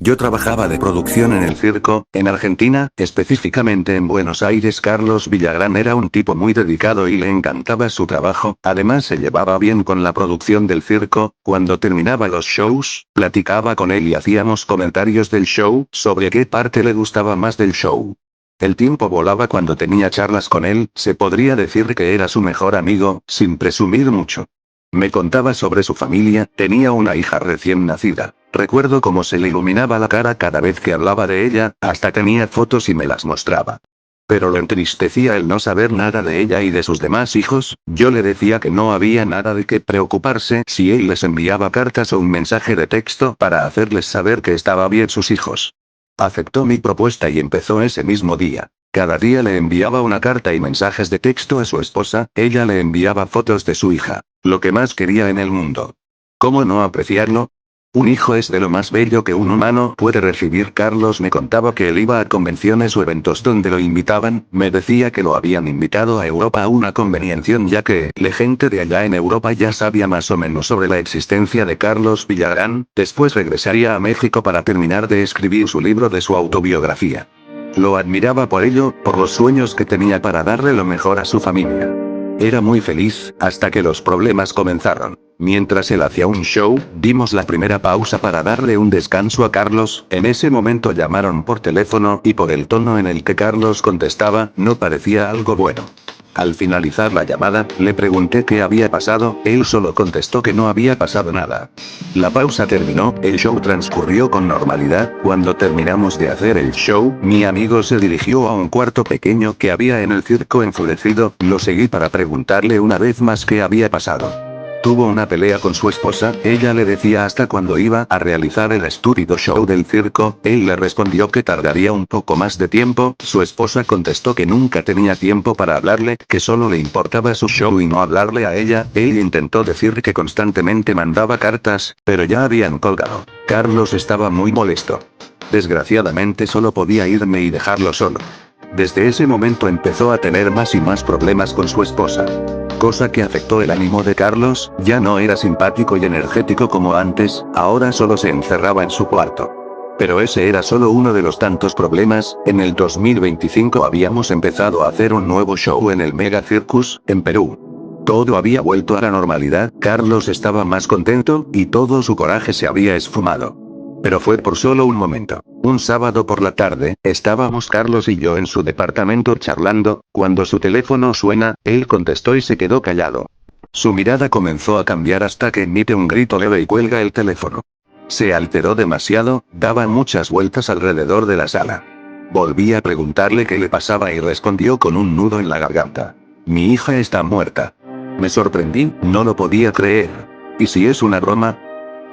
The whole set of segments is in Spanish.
Yo trabajaba de producción en el circo, en Argentina, específicamente en Buenos Aires. Carlos Villagrán era un tipo muy dedicado y le encantaba su trabajo, además se llevaba bien con la producción del circo. Cuando terminaba los shows, platicaba con él y hacíamos comentarios del show, sobre qué parte le gustaba más del show. El tiempo volaba cuando tenía charlas con él, se podría decir que era su mejor amigo, sin presumir mucho. Me contaba sobre su familia, tenía una hija recién nacida. Recuerdo cómo se le iluminaba la cara cada vez que hablaba de ella, hasta tenía fotos y me las mostraba. Pero lo entristecía el no saber nada de ella y de sus demás hijos. Yo le decía que no había nada de qué preocuparse si él les enviaba cartas o un mensaje de texto para hacerles saber que estaba bien sus hijos. Aceptó mi propuesta y empezó ese mismo día. Cada día le enviaba una carta y mensajes de texto a su esposa, ella le enviaba fotos de su hija, lo que más quería en el mundo. ¿Cómo no apreciarlo? Un hijo es de lo más bello que un humano puede recibir. Carlos me contaba que él iba a convenciones o eventos donde lo invitaban, me decía que lo habían invitado a Europa a una convención ya que la gente de allá en Europa ya sabía más o menos sobre la existencia de Carlos Villagrán. Después regresaría a México para terminar de escribir su libro de su autobiografía. Lo admiraba por ello, por los sueños que tenía para darle lo mejor a su familia. Era muy feliz, hasta que los problemas comenzaron. Mientras él hacía un show, dimos la primera pausa para darle un descanso a Carlos. En ese momento llamaron por teléfono y por el tono en el que Carlos contestaba, no parecía algo bueno. Al finalizar la llamada, le pregunté qué había pasado, él solo contestó que no había pasado nada. La pausa terminó, el show transcurrió con normalidad. Cuando terminamos de hacer el show, mi amigo se dirigió a un cuarto pequeño que había en el circo. Enfurecido, lo seguí para preguntarle una vez más qué había pasado. Tuvo una pelea con su esposa, ella le decía hasta cuándo iba a realizar el estúpido show del circo, él le respondió que tardaría un poco más de tiempo, su esposa contestó que nunca tenía tiempo para hablarle, que solo le importaba su show y no hablarle a ella, él intentó decir que constantemente mandaba cartas, pero ya habían colgado. Carlos estaba muy molesto. Desgraciadamente solo podía irme y dejarlo solo. Desde ese momento empezó a tener más y más problemas con su esposa. Cosa que afectó el ánimo de Carlos, ya no era simpático y energético como antes, ahora solo se encerraba en su cuarto. Pero ese era solo uno de los tantos problemas. En el 2025 habíamos empezado a hacer un nuevo show en el Mega Circus, en Perú. Todo había vuelto a la normalidad, Carlos estaba más contento, y todo su coraje se había esfumado. Pero fue por solo un momento. Un sábado por la tarde, estábamos Carlos y yo en su departamento charlando, cuando su teléfono suena, él contestó y se quedó callado. Su mirada comenzó a cambiar hasta que emite un grito leve y cuelga el teléfono. Se alteró demasiado, daba muchas vueltas alrededor de la sala. Volví a preguntarle qué le pasaba y respondió con un nudo en la garganta. Mi hija está muerta. Me sorprendí, no lo podía creer. ¿Y si es una broma?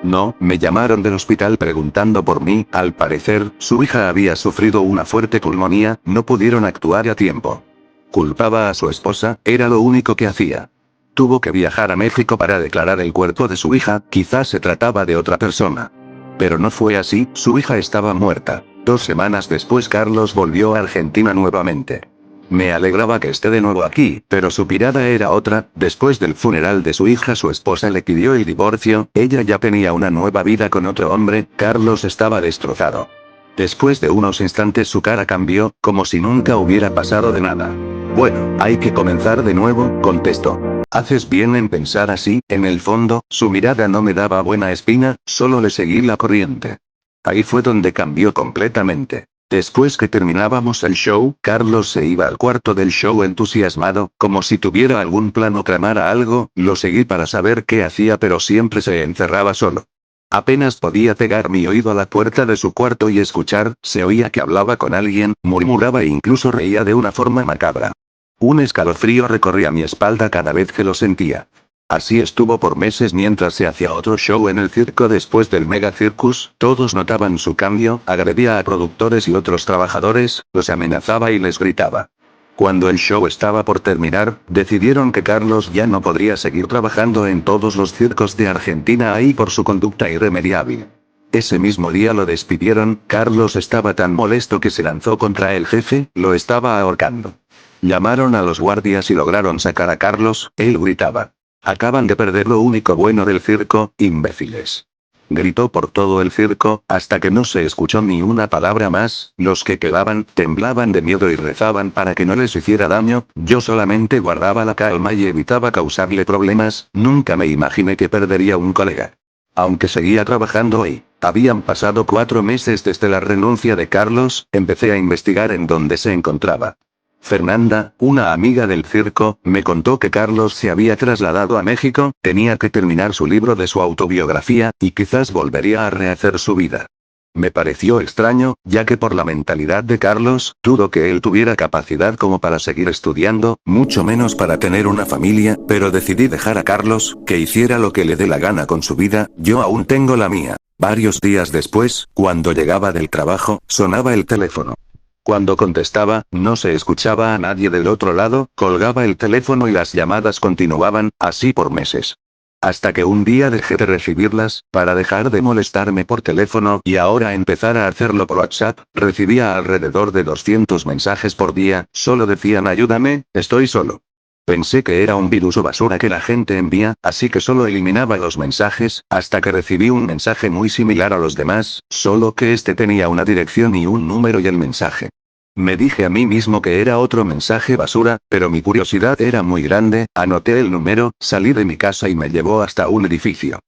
No, me llamaron del hospital preguntando por mí, al parecer, su hija había sufrido una fuerte pulmonía, no pudieron actuar a tiempo. Culpaba a su esposa, era lo único que hacía. Tuvo que viajar a México para declarar el cuerpo de su hija, quizás se trataba de otra persona. Pero no fue así, su hija estaba muerta. 2 semanas después Carlos volvió a Argentina nuevamente. Me alegraba que esté de nuevo aquí, pero su mirada era otra. Después del funeral de su hija, su esposa le pidió el divorcio, ella ya tenía una nueva vida con otro hombre, Carlos estaba destrozado. Después de unos instantes su cara cambió, como si nunca hubiera pasado de nada. Bueno, hay que comenzar de nuevo, contestó. Haces bien en pensar así, en el fondo, su mirada no me daba buena espina, solo le seguí la corriente. Ahí fue donde cambió completamente. Después que terminábamos el show, Carlos se iba al cuarto del show entusiasmado, como si tuviera algún plan o tramara algo, lo seguí para saber qué hacía pero siempre se encerraba solo. Apenas podía pegar mi oído a la puerta de su cuarto y escuchar, se oía que hablaba con alguien, murmuraba e incluso reía de una forma macabra. Un escalofrío recorría mi espalda cada vez que lo sentía. Así estuvo por meses mientras se hacía otro show en el circo después del Mega Circus, todos notaban su cambio, agredía a productores y otros trabajadores, los amenazaba y les gritaba. Cuando el show estaba por terminar, decidieron que Carlos ya no podría seguir trabajando en todos los circos de Argentina ahí por su conducta irremediable. Ese mismo día lo despidieron, Carlos estaba tan molesto que se lanzó contra el jefe, lo estaba ahorcando. Llamaron a los guardias y lograron sacar a Carlos, él gritaba. Acaban de perder lo único bueno del circo, imbéciles. Gritó por todo el circo, hasta que no se escuchó ni una palabra más. Los que quedaban, temblaban de miedo y rezaban para que no les hiciera daño. Yo solamente guardaba la calma y evitaba causarle problemas. Nunca me imaginé que perdería un colega. Aunque seguía trabajando hoy. Habían pasado 4 meses desde la renuncia de Carlos. Empecé a investigar en dónde se encontraba. Fernanda, una amiga del circo, me contó que Carlos se había trasladado a México, tenía que terminar su libro de su autobiografía, y quizás volvería a rehacer su vida. Me pareció extraño, ya que por la mentalidad de Carlos, dudo que él tuviera capacidad como para seguir estudiando, mucho menos para tener una familia, pero decidí dejar a Carlos, que hiciera lo que le dé la gana con su vida, yo aún tengo la mía. Varios días después, cuando llegaba del trabajo, sonaba el teléfono. Cuando contestaba, no se escuchaba a nadie del otro lado, colgaba el teléfono y las llamadas continuaban, así por meses. Hasta que un día dejé de recibirlas, para dejar de molestarme por teléfono y ahora empezar a hacerlo por WhatsApp, recibía alrededor de 200 mensajes por día, solo decían ayúdame, estoy solo. Pensé que era un virus o basura que la gente envía, así que solo eliminaba los mensajes, hasta que recibí un mensaje muy similar a los demás, solo que este tenía una dirección y un número y el mensaje. Me dije a mí mismo que era otro mensaje basura, pero mi curiosidad era muy grande, anoté el número, salí de mi casa y me llevó hasta un edificio.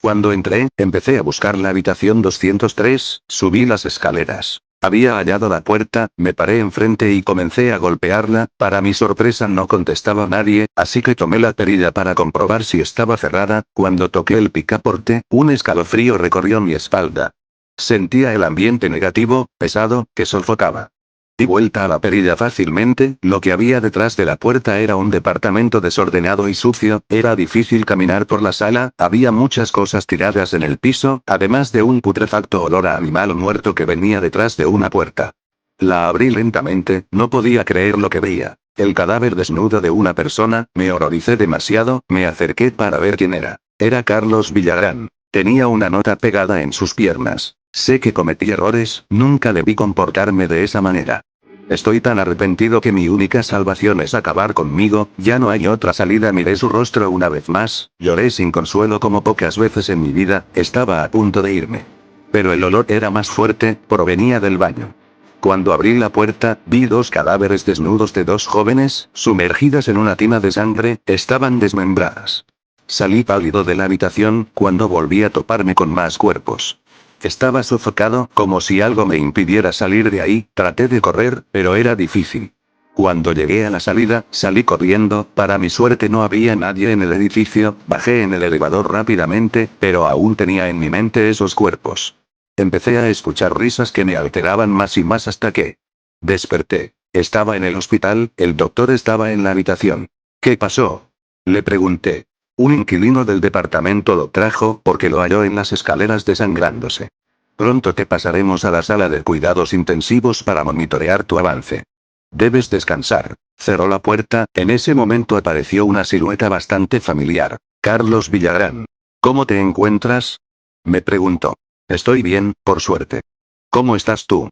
Cuando entré, empecé a buscar la habitación 203, subí las escaleras. Había hallado la puerta, me paré enfrente y comencé a golpearla, para mi sorpresa no contestaba nadie, así que tomé la perilla para comprobar si estaba cerrada. Cuando toqué el picaporte, un escalofrío recorrió mi espalda. Sentía el ambiente negativo, pesado, que sofocaba. Di vuelta a la perilla fácilmente, lo que había detrás de la puerta era un departamento desordenado y sucio, era difícil caminar por la sala, había muchas cosas tiradas en el piso, además de un putrefacto olor a animal muerto que venía detrás de una puerta. La abrí lentamente, no podía creer lo que veía. El cadáver desnudo de una persona, me horroricé demasiado, me acerqué para ver quién era. Era Carlos Villagrán. Tenía una nota pegada en sus piernas. Sé que cometí errores, nunca debí comportarme de esa manera. Estoy tan arrepentido que mi única salvación es acabar conmigo, ya no hay otra salida. Miré su rostro una vez más, lloré sin consuelo como pocas veces en mi vida, estaba a punto de irme. Pero el olor era más fuerte, provenía del baño. Cuando abrí la puerta, vi 2 cadáveres desnudos de 2 jóvenes, sumergidas en una tina de sangre, estaban desmembradas. Salí pálido de la habitación, cuando volví a toparme con más cuerpos. Estaba sofocado, como si algo me impidiera salir de ahí, traté de correr, pero era difícil. Cuando llegué a la salida, salí corriendo, para mi suerte no había nadie en el edificio, bajé en el elevador rápidamente, pero aún tenía en mi mente esos cuerpos. Empecé a escuchar risas que me alteraban más y más hasta que desperté. Estaba en el hospital, el doctor estaba en la habitación. ¿Qué pasó? Le pregunté. Un inquilino del departamento lo trajo porque lo halló en las escaleras desangrándose. Pronto te pasaremos a la sala de cuidados intensivos para monitorear tu avance. Debes descansar. Cerró la puerta, en ese momento apareció una silueta bastante familiar. Carlos Villagrán. ¿Cómo te encuentras? Me preguntó. Estoy bien, por suerte. ¿Cómo estás tú?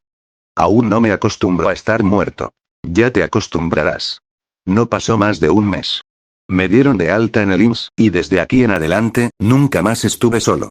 Aún no me acostumbro a estar muerto. Ya te acostumbrarás. No pasó más de un mes. Me dieron de alta en el IMSS, y desde aquí en adelante, nunca más estuve solo.